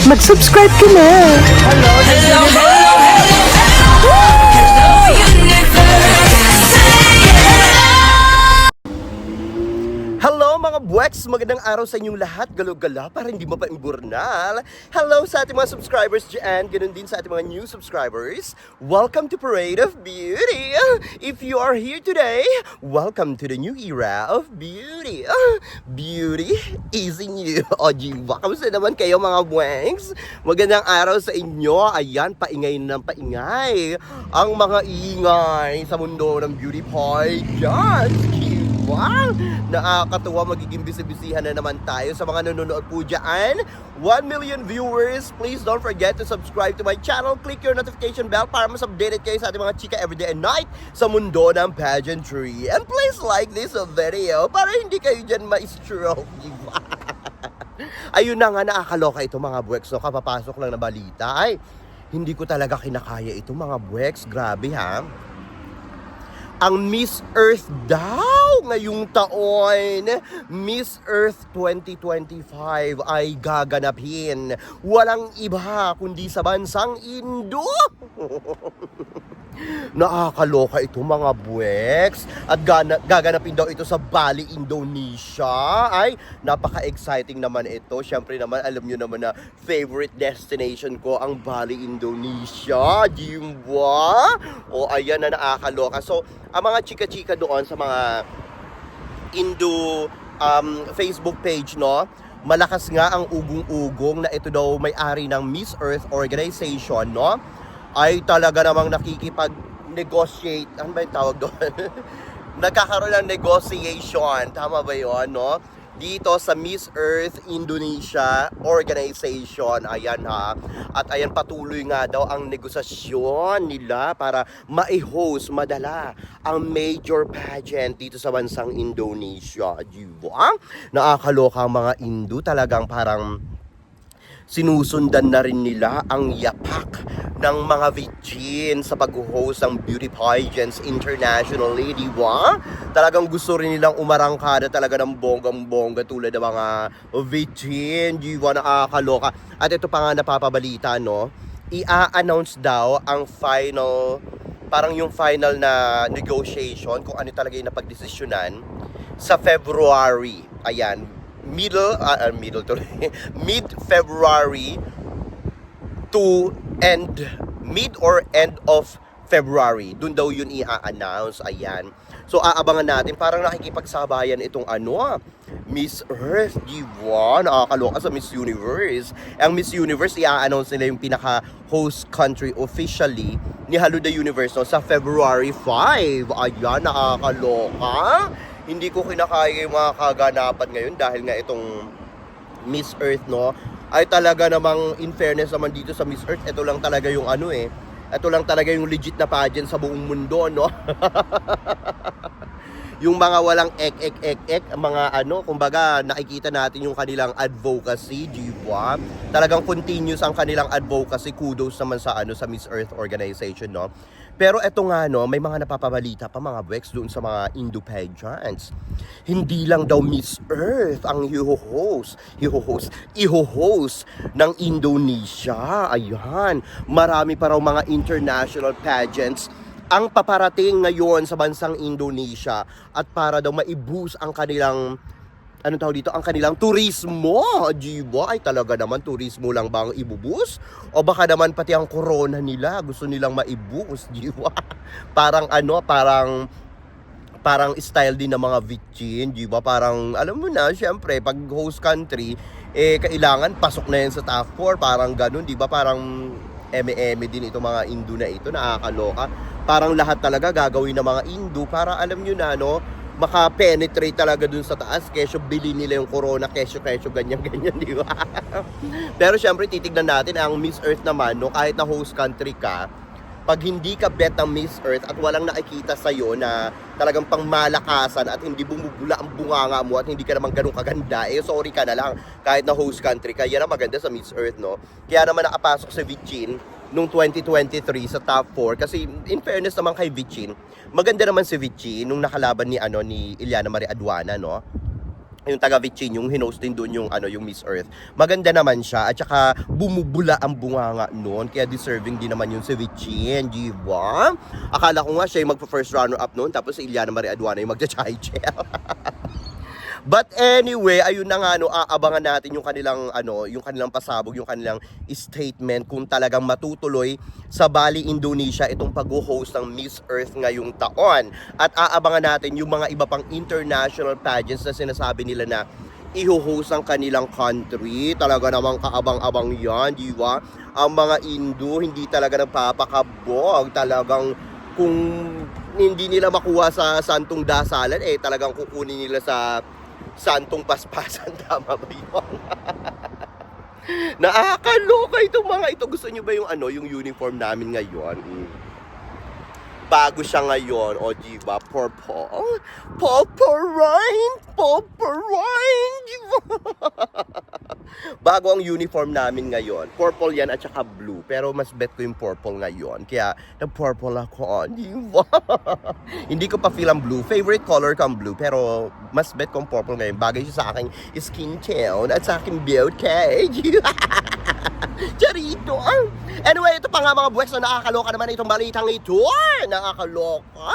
mag-subscribe ka na. Hello, hello, Hello mga buweks! Magandang araw sa inyong lahat. Galo-gala para hindi mapaimburnal. Hello sa ating mga subscribers dyan. Ganun din sa ating mga new subscribers. Welcome to Parade of Beauty. If you are here today, welcome to the new era of beauty. Beauty is in you. O diba? Kamusta naman kayo mga buweks? Magandang araw sa inyo. Ayan, paingay ng paingay. Ang mga ingay sa mundo ng beauty pie. Yan! Wow! Nakakatuwa, magiging busy-busyhan na naman tayo sa mga nanonood po dyan. 1 million viewers, please don't forget to subscribe to my channel. Click your notification bell para mas updated kayo sa ating mga chika everyday and night sa mundo ng pageantry. And please like this video para hindi kayo dyan ma-stroke. Ayun na nga, nakakaloka ito mga buweks. So, kapapasok lang na balita. Ay, hindi ko talaga kinakaya ito mga buweks. Grabe ha. Ang Miss Earth daw ngayong taon, Miss Earth 2025 ay gaganapin. Walang iba kundi sa bansang Indo. Nakakaloka ito mga buweks. At gaganapin daw ito sa Bali, Indonesia. Ay, napaka-exciting naman ito. Siyempre naman, alam nyo naman na favorite destination ko ang Bali, Indonesia. Diba? O ayan na, nakakaloka. So, ang mga chika-chika doon sa mga Indo Facebook page, no? Malakas nga ang ugong-ugong na ito daw may-ari ng Miss Earth organization, no? Ay talaga namang nakikipag-negotiate. Ano ba yung tawag doon? Nagkakaroon ng negotiation. Tama ba yun, no? Dito sa Miss Earth Indonesia Organization. Ayan ha. At ayan, patuloy nga daw ang negosasyon nila para ma-host, madala ang major pageant dito sa bansang Indonesia. Diba? Nakakaloka ang mga Indo. Talagang parang sinusundan na rin nila ang yapak ng mga virgin sa pag-host ng beauty pageants internationally, di ba? Talagang gusto rin nilang umarangkada talaga ng bonggang-bongga tulad ng mga virgin, di ba? Nakakaloka. At ito pa nga napapabalita, no? I-announce daw ang final, parang yung final na negotiation kung ano talaga yung napagdesisyonan sa February. Ayan, mid-February to mid or end of February. Doon daw yun i-announce. Ayan. So aabangan natin. Parang nakikipagsabayan itong Miss Earth, diba? Nakakaloka sa Miss Universe. Ang Miss Universe, i-announce nila yung pinaka-host country officially ni Haluda Universe, no, sa February 5. Ayan, nakakaloka. Hindi ko kinakaya yung mga kaganapan ngayon dahil nga itong Miss Earth, no, ay talaga namang, in fairness naman dito sa Miss Earth, ito lang talaga yung ito lang talaga yung legit na pageant sa buong mundo, no. Yung mga walang ek, mga kumbaga nakikita natin yung kanilang advocacy, diba? Talagang continuous ang kanilang advocacy. Kudos naman sa sa Miss Earth organization, no. Pero eto nga, no, may mga napapabalita pa mga buweks doon sa mga Indo pageants. Hindi lang daw Miss Earth ang iho-host ng Indonesia. Ayan, marami pa raw mga international pageants ang paparating ngayon sa bansang Indonesia at para daw ma-boost ang kanilang ang kanilang turismo. Diba? Ay talaga naman, turismo lang ba ang ibubus? O baka naman pati ang corona nila gusto nilang maibus, diba? Parang parang style din ng mga vichin, diba? Parang alam mo na, syempre pag host country, kailangan pasok na yan sa top 4, parang ganun, diba? Parang eme din itong mga Indo na ito, nakakaloka. Parang lahat talaga gagawin ng mga Indo para alam nyo na, no, maka-penetrate talaga dun sa taas, kesyo bili nila yung corona, kesyo ganyan, di ba? Pero syempre titignan natin ang Miss Earth naman, no, kahit na host country ka, pag hindi ka bet ng Miss Earth at walang nakikita sa'yo na talagang pangmalakasan at hindi bumubula ang bunganga mo at hindi ka naman ganun kaganda, sorry ka na lang, kahit na host country ka. Yan ang maganda sa Miss Earth, no? Kaya naman nakapasok si Vichin nung 2023 sa top 4 kasi in fairness naman kay Vichin, maganda naman si Vichin nung nakalaban ni Iliana Marie Aduana, no? yung taga Vichin, yung hinost din doon yung yung Miss Earth. Maganda naman siya at saka bumubula ang bunganga noon, kaya deserving din naman yung si Vichin, di ba? Akala ko nga siya yung magpa-first runner up noon, tapos si Iliana Marie Aduana yung magcha-chai-chel. But anyway, ayun na nga aabangan natin yung kanilang yung kanilang pasabog, yung kanilang statement kung talagang matutuloy sa Bali, Indonesia itong pag-host ng Miss Earth ngayong taon. At aabangan natin yung mga iba pang international pageants na sinasabi nila na i-host ang kanilang country. Talaga namang kaabang-abang yan, di ba? Ang mga Indo hindi talaga nagpapakabog. Talagang kung hindi nila makuha sa Santong Dasalan, talagang kukunin nila sa Santong Paspasan. Tama ba yun? Nakakaloka itong mga ito. Gusto nyo ba yung yung uniform namin ngayon? Bago siya ngayon, o diba? Purple. Purple rain! Purple rain! Diba? Bago ang uniform namin ngayon. Purple yan at saka blue. Pero mas bet ko yung purple ngayon. Kaya nag-purple ako, diba? Hindi ko pa feel ang blue. Favorite color ko ang blue. Pero mas bet ko ang purple ngayon. Bagay siya sa aking skin tone at sa aking beauty. Charito. Anyway, ito pa nga mga buweks na nakakaloka naman itong balitang ito. Nakakaloka.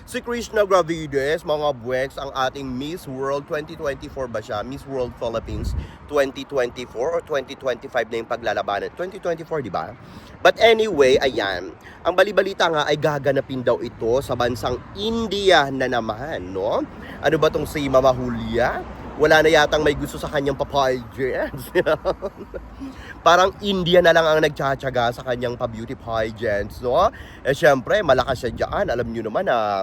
Si Krishna Gravides, mga buweks, ang ating Miss World 2024 ba siya? Miss World Philippines 2024 or 2025 na yung paglalabanan. 2024, di ba? But anyway, ayan. Ang balibalita nga ay gaganapin daw ito sa bansang India na naman, no? Ano ba tong si Mama Julia? Wala na yatang may gusto sa kanyang pageants. Parang India na lang ang nagtsatsaga sa kanyang pa-beauty pageants, no? Syempre, malakas siya dyan. Alam nyo naman na,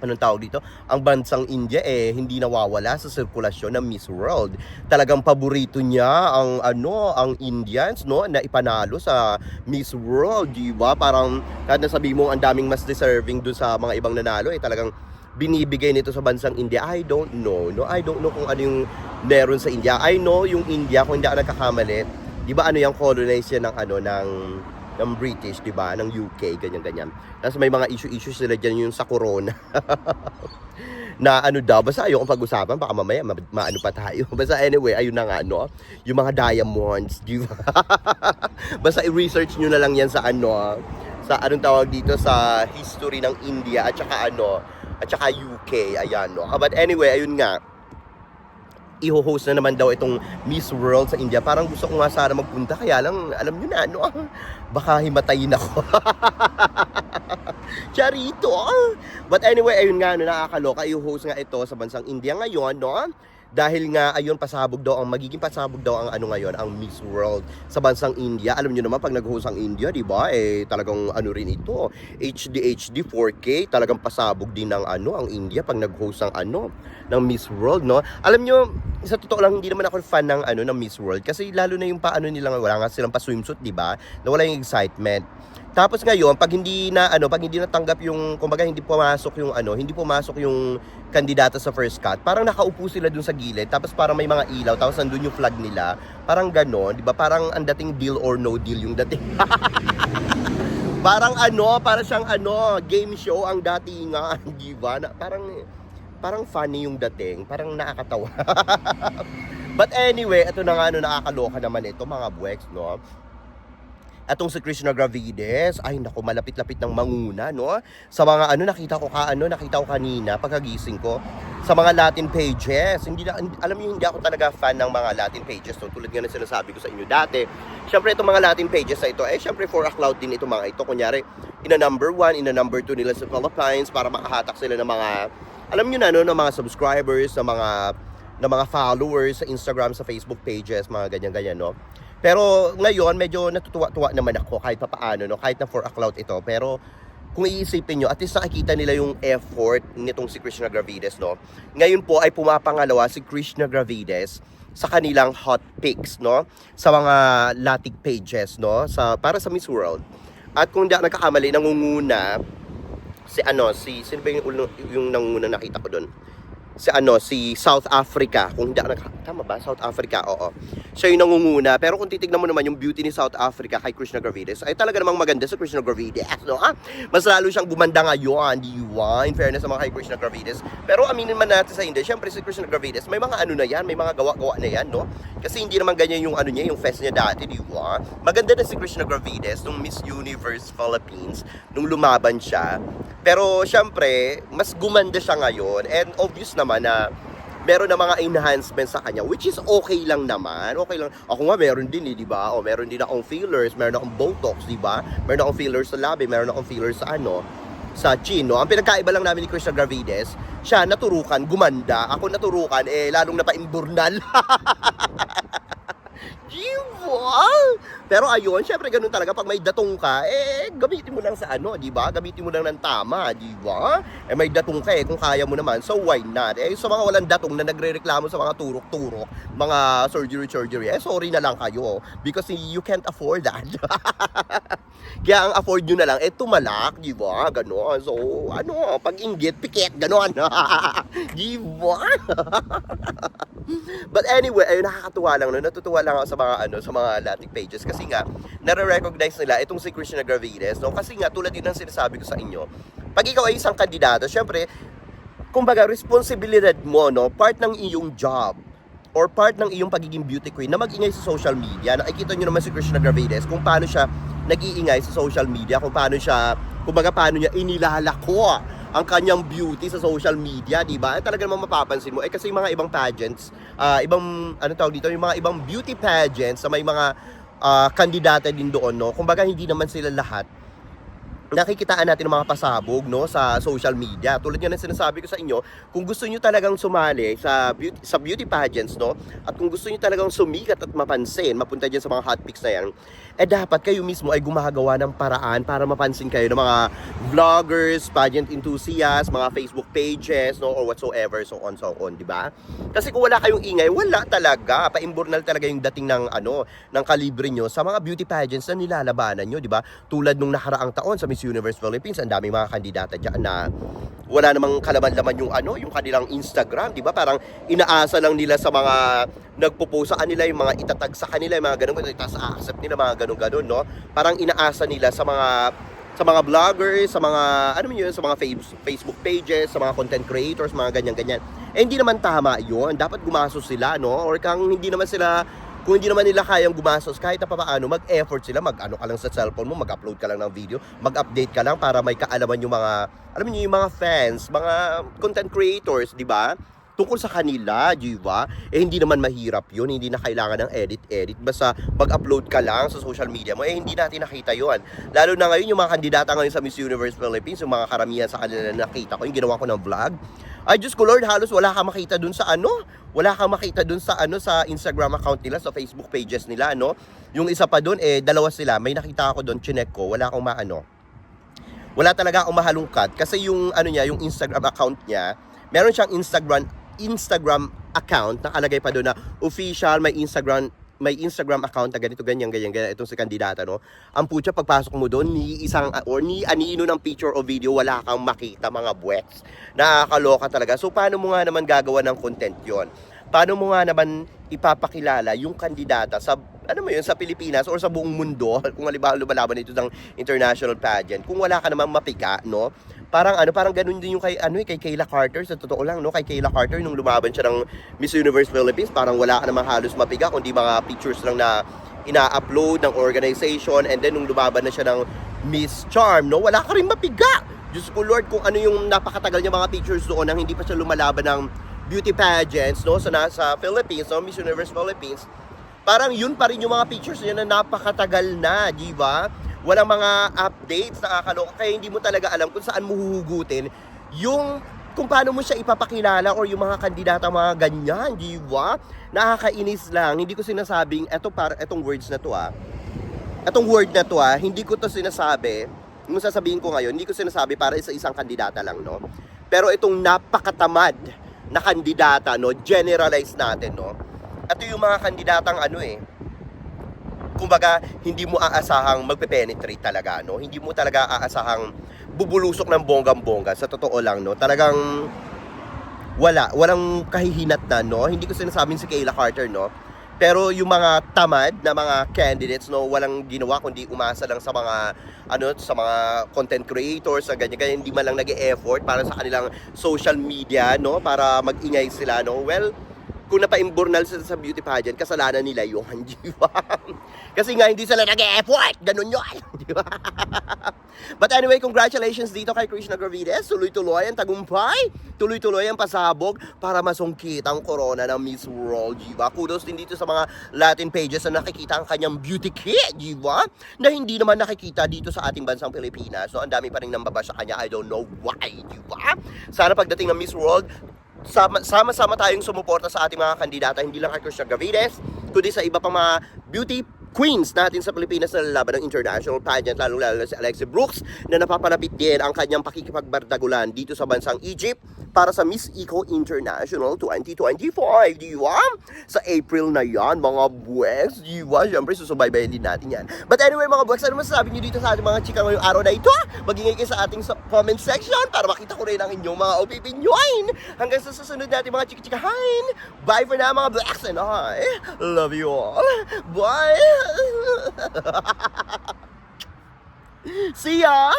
anong tawag dito? Ang bansang India, hindi nawawala sa sirkulasyon ng Miss World. Talagang paborito niya ang Indians, no? Na ipanalo sa Miss World, di ba? Parang, kahit nasabi mo ang daming mas deserving doon sa mga ibang nanalo, talagang binibigay nito sa bansang India. I don't know, no? I don't know kung ano yung meron sa India. I know yung India, kung hindi ako nagkakamali, di ba yung colonize yan ng British, di ba? Ng UK, ganyan-ganyan. Tapos may mga issue sila dyan yung sa corona. Na daw, basta ayokong pag-usapan, baka mamaya maano pa tayo. Basta anyway, ayun na nga, no? Yung mga diamonds, di ba? Basta i-research nyo na lang yan sa sa anong tawag dito, sa history ng India at saka UK, ayan, no? But anyway, ayun nga, i-host na naman daw itong Miss World sa India. Parang gusto ko nga sana magpunta, kaya lang, alam nyo na, baka himatayin ako. Charito. But anyway, ayun nga, nakakaloka, i-host nga ito sa bansang India ngayon, no? Dahil nga, ayun, magiging pasabog daw ang ngayon, ang Miss World sa bansang India. Alam nyo naman, pag nag-host ang India, di ba, talagang rin ito, HD 4K, talagang pasabog din ng ang India pag nag-host ng Miss World, no? Alam nyo, sa totoo lang, hindi naman ako fan ng ng Miss World, kasi lalo na yung nila, wala nga silang pa-swimsuit, di ba? Nawala yung excitement. Tapos ngayon, pag hindi natanggap yung, kumbaga hindi pumasok yung kandidata sa first cut, parang nakaupo sila dun sa gilid, tapos parang may mga ilaw, tapos nandun yung flag nila, parang ganon, di ba? Parang ang dating deal or no deal yung dating. Parang para siyang game show ang datingan, di ba? Parang funny yung dating, parang nakakatawa. But anyway, ito na nga nakakaloka naman ito, mga buweks, no? Atong si Krishna Gravides, ay naku, malapit-lapit ng manguna, no? Sa mga nakita ko kanina pagkagising ko sa mga Latin pages. Alam niyo, hindi ako talaga fan ng mga Latin pages, no? Tulad nga ng sinasabi ko sa inyo dati. Syempre itong mga Latin pages na ito, syempre for a cloud din itong mga ito. Kunyari, number 1, number 2 nila sa Philippines para makahatak sila ng mga, alam niyo na, no, ng mga subscribers, ng mga followers sa Instagram, sa Facebook pages, mga ganyan-ganyan, no? Pero ngayon, medyo natutuwa-tuwa naman ako kahit papaano, no? Kahit na for a clout ito. Pero kung iisipin nyo, at least nakikita nila yung effort nitong si Krishna Gravides, no? Ngayon po ay pumapangalawa si Krishna Gravides sa kanilang hot picks, no? Sa mga Latin pages, no? Para sa Miss World. At kung hindi nagkakamali, nangunguna sino ba yung nangunguna nakita ko doon? si South Africa. Kung hindi ako tama ba? South Africa, oo. Siya yung nangunguna. Pero kung titignan mo naman yung beauty ni South Africa kay Krishna Gravides, ay talaga namang maganda sa Krishna Gravides, no? Mas lalo siyang gumanda ngayon, di ba? In fairness sa mga kay Krishna Gravides. Pero aminin man natin sa hindi, syempre si Krishna Gravides, may mga ano na yan, may mga gawa-gawa na yan, no? Kasi hindi naman ganyan yung ano niya, yung fest niya dati, di ba? Maganda na si Krishna Gravides nung Miss Universe Philippines, nung lumaban siya. Pero syempre, mas gumanda siya ngayon, and obvious naman na meron na mga enhancements sa kanya, which is okay lang naman. Okay lang. Ako nga meron din di ba? O meron din akong fillers, meron akong botox, di ba? Meron akong fillers sa labi, meron akong fillers sa sa chin, no? Ang pinagkaiba lang namin ni Krishna Gravides, siya naturukan, gumanda. Ako naturukan, lalong napaimburnal. Diba? Pero ayun, syempre ganun talaga pag may datong ka, gamitin mo lang sa di ba? Gamitin mo lang ng tama, di ba? May datong ka kung kaya mo naman, so why not? Sa mga walang datong na nagrereklamo sa mga turok-turok, mga surgery, sorry na lang kayo because you can't afford that. Kaya ang afford nyo na lang, tumalak, di ba? Ganon. So, pag-inggit, pikit, ganon. Di ba? But anyway, nakakatuwa lang, no? Natutuwa lang ako sa mga Latin pages kasi nga, nare-recognize nila itong si Krishna Gravides, no? Kasi nga, tulad din ng sinasabi ko sa inyo, pag ikaw ay isang kandidato, syempre, kumbaga, responsibilidad mo, no? Part ng iyong job, or part ng iyong pagiging beauty queen na mag-ingay sa social media. Nakikita nyo naman si Krishna Gravides kung paano siya nag-iingay sa social media, kung paano niya inilalako ang kanyang beauty sa social media, di ba? Talaga naman mapapansin mo. Kasi yung mga ibang pageants, yung mga ibang beauty pageants na may mga kandidata din doon, no? Kumbaga hindi naman sila lahat nakikitaan natin ng mga pasabog, no, sa social media. Tulad nga ng sinasabi ko sa inyo, kung gusto niyo talagang sumali sa beauty pageants, no, at kung gusto niyo talagang sumikat at mapansin, mapunta diyan sa mga hot picks na yan, dapat kayo mismo ay gumagawa ng paraan para mapansin kayo ng mga vloggers, pageant enthusiasts, mga Facebook pages, no, or whatsoever, so on, di ba? Kasi kung wala kayong ingay, wala talaga. Paimburnal talaga yung dating ng ng kalibre nyo sa mga beauty pageants na nilalabanan nyo, di ba? Tulad nung nakaraang taon sa Miss Universe Philippines, ang daming mga kandidata dyan na wala namang kalaman-laman yung kanilang Instagram, di ba? Parang inaasa lang nila sa mga nagpo-post sa kanila, yung mga itatag sa kanila, yung mga ganun, itas accept nila, mga ganun, no? Parang inaasa nila sa mga vloggers, sa mga sa mga Facebook pages, sa mga content creators, mga ganyan-ganyan. Hindi naman tama 'yon. Dapat gumastos sila, no? Or kung hindi naman nila kayang gumastos, kahit na paano, mag-effort sila, ka lang sa cellphone mo, mag-upload ka lang ng video, mag-update ka lang para may kaalaman yung yung mga fans, mga content creators, di ba? Tungkol sa kanila, di ba? Hindi naman mahirap yun, hindi na kailangan ng edit. Basta mag-upload ka lang sa social media mo, hindi natin nakita yun. Lalo na ngayon, yung mga kandidata ngayon sa Miss Universe Philippines, yung mga karamihan sa kanila na nakita ko, yung ginawa ko ng vlog, ay Diyos ko Lord, halos wala kang makita dun sa sa Instagram account nila, sa Facebook pages nila, no? Yung isa pa dun, dalawa sila, may nakita ako dun, chinek ko, wala wala talaga akong mahalungkat, kasi yung yung Instagram account niya, meron siyang Instagram account, nakalagay pa doon na official, may Instagram account na ganito, ganyan, itong si kandidata, no? Ang putya, pagpasok mo doon, ni anino ng picture o video, wala kang makita, mga buwets. Nakakaloka talaga. So, paano mo nga naman gagawa ng content yon? Paano mo nga naman ipapakilala yung kandidata sa, sa Pilipinas or sa buong mundo, kung halimbawa lumalaban ito ng international pageant, kung wala ka naman mapika, no? Parang ganun din yung kay Kayla Carter, sa totoo lang, no? Kay Kayla Carter nung lumaban siya ng Miss Universe Philippines, parang wala ka namang halos mapiga kundi mga pictures lang na ina-upload ng organization, and then nung lumaban na siya ng Miss Charm, no? Wala ka rin mapiga. Diyos ko Lord, kung ano yung napakatagal niya mga pictures doon nang hindi pa siya lumalaban ng beauty pageants, no? Sa Philippines, no? Miss Universe Philippines. Parang yun pa rin yung mga pictures niya na napakatagal na, di ba? Walang mga updates, nakakaloka, kaya hindi mo talaga alam kung saan mo huhugutin kung paano mo siya ipapakilala or yung mga kandidata, mga ganyan, di ba? Nakakainis lang. Hindi ko sinasabing etong words na to, etong word na to, hindi ko to sinasabi, yung sasabihin ko ngayon, hindi ko sinasabi para sa isang kandidata lang, no? Pero itong napakatamad na kandidata, no, generalize natin, no? Ito yung mga kandidatang kumbaga, hindi mo aasahang magpe-penetrate talaga, no? Hindi mo talaga aasahang bubulusok ng bonggang-bongga, sa totoo lang, no? Talagang walang kahihinat na, no? Hindi ko sinasabing si Kayla Carter, no? Pero yung mga tamad na mga candidates, no, walang ginawa kundi umasa lang sa mga sa mga content creators sa ganyan, hindi man lang nag-e-effort para sa kanilang social media, no, para mag-ingay sila, no. Well, kung napaimburnal sila sa beauty pageant, kasalanan nila yun, di ba? Kasi nga hindi sila nag-e-effort, ganun yun, di ba? But anyway, congratulations dito kay Krishna Gravides. Tuloy-tuloy ang tagumpay. Tuloy-tuloy ang pasabog para masungkit ang corona ng Miss World, di ba? Kudos din dito sa mga Latin pages na nakikita ang kanyang beauty kit, di ba? Na hindi naman nakikita dito sa ating bansang Pilipinas. So, ang dami pa rin nambaba sa kanya. I don't know why, di ba? Sana pagdating ng Miss World, sama-sama tayong sumuporta sa ating mga kandidata, hindi lang kay Krishna Gravides, kundi sa iba pang mga beauty queens natin sa Pilipinas na lalaban ng international pageant, lalo-lalo na si Alexis Brooks na napapalapit din ang kanyang pakikipagbardagulan dito sa bansang Egypt para sa Miss Eco International 2025, di ba? Sa April na yan, mga buweks, di ba? Siyempre, susubaybayan din natin yan. But anyway, mga buweks, ano masasabi nyo dito sa ating mga chika ngayong araw na ito? Mag-ingay kayo sa ating comment section para makita ko rin ang inyong mga opinion. Hanggang sa susunod natin mga chika-chikahain. Bye for now, mga buweks, and I love you all. Bye! See ya!